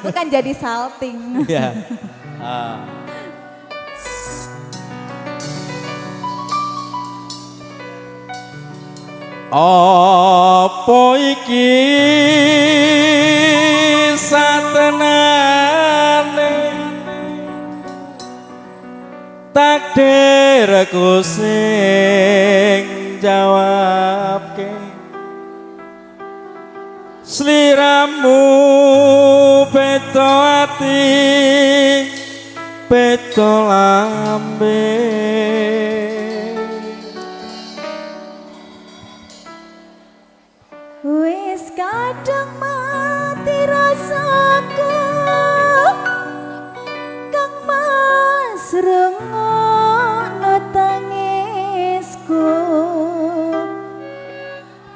Aku kan jadi salting. Ya. Apa iki satenane takdirku sing jawabke sliramu beto ati beto lambe Wis kadang mati rasaku Kang Mas rungokno tangisku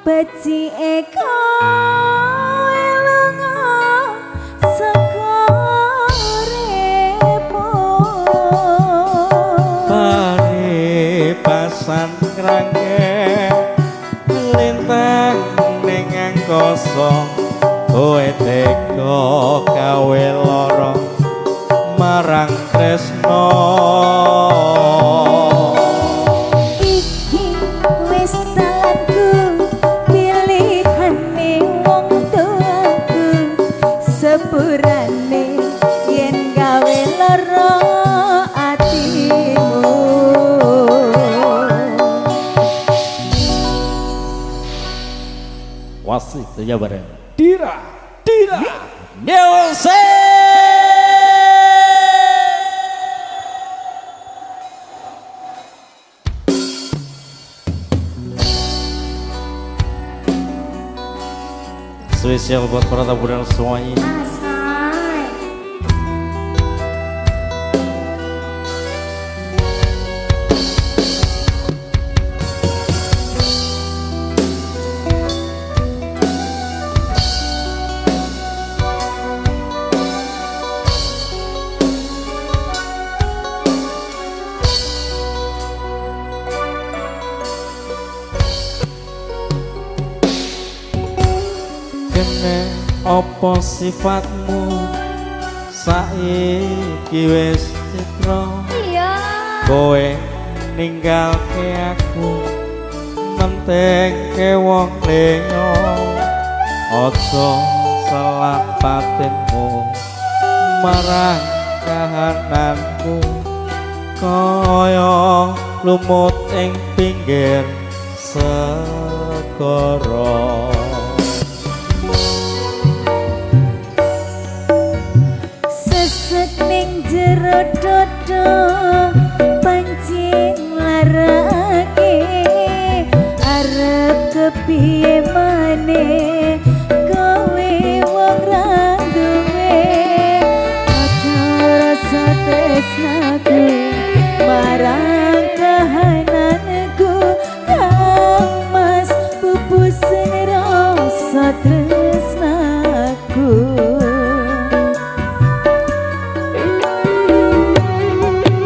becike kowe lunga saka uripku Pari pasan krangge lintang ning angkasa kowe tega gawe lara marang tresno Iki wis tanganku pilihane wong tuaku sepurane yen gawe lara atimu Wasih ya bareng Dira Music spesial buat para tamu dan semuanya. Asai Kene opo sifatmu saiki wis citra iya kowe ninggalke aku mentengke wong liya aja salah batinmu marang kahananku kaya lumut ing pinggir segara sesek ning jero dodo pancing larake arep kepiye maneh kowe wong ra duwe aja rasa tresnaku marang kahananku Kang Mas pupusen rasa tresnaku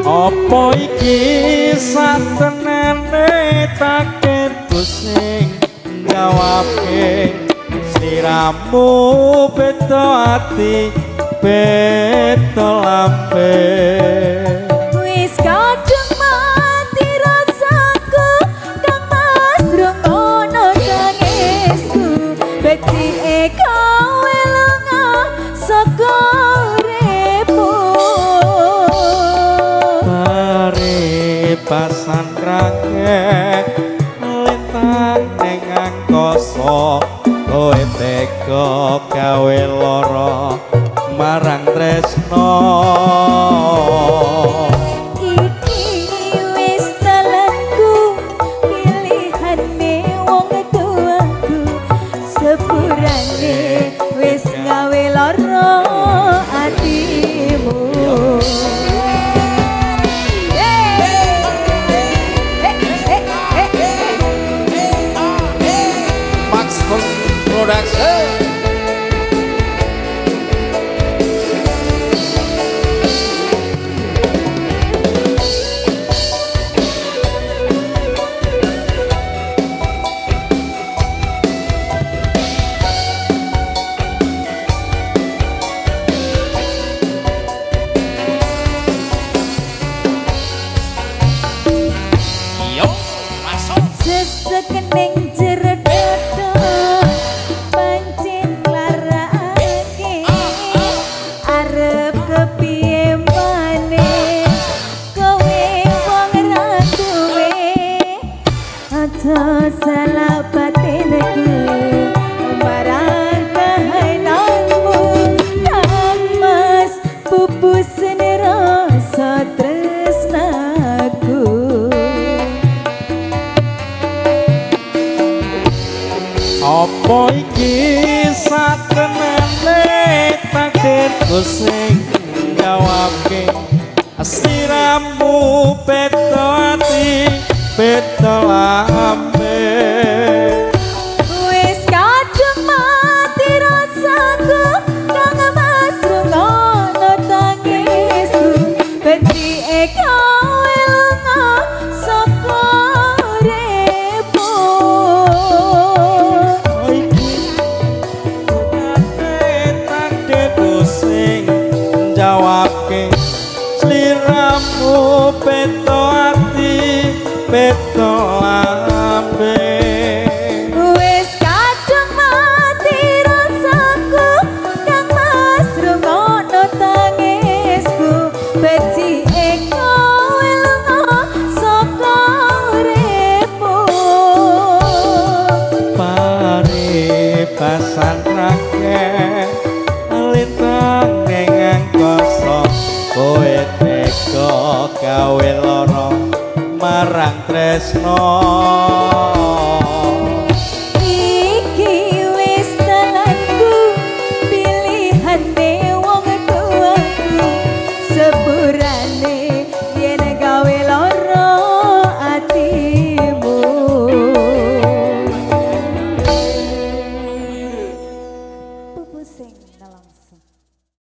Apa iki satenane takdirku sing jawabke sliramu beto ati beto lambe Wis kadung mati rasaku Kang Mas rungokno tangisku becike kowe lunga saka uripku Mari pasan krake lintang ning angkasa kowe tega gawe lara marang tresno Iki wis dalanku pilihane wong tuaku sepurane wis gawe lara atimu Max Production sing jawabke sliramu peto ati peto lambe Wis kadung mati rasaku kang masrungono tangisku benci kowe lunga saka repo sing jawabke sliramu peto ati peto lambe Wis kadung mati rasaku kang masrungono tangisku benci kowe lunga saka repo pare pasan rakyat lintang ning angkasa kowe tega gawe lara marang tresno iki wis dalanku pilihane wong tuaku sepurane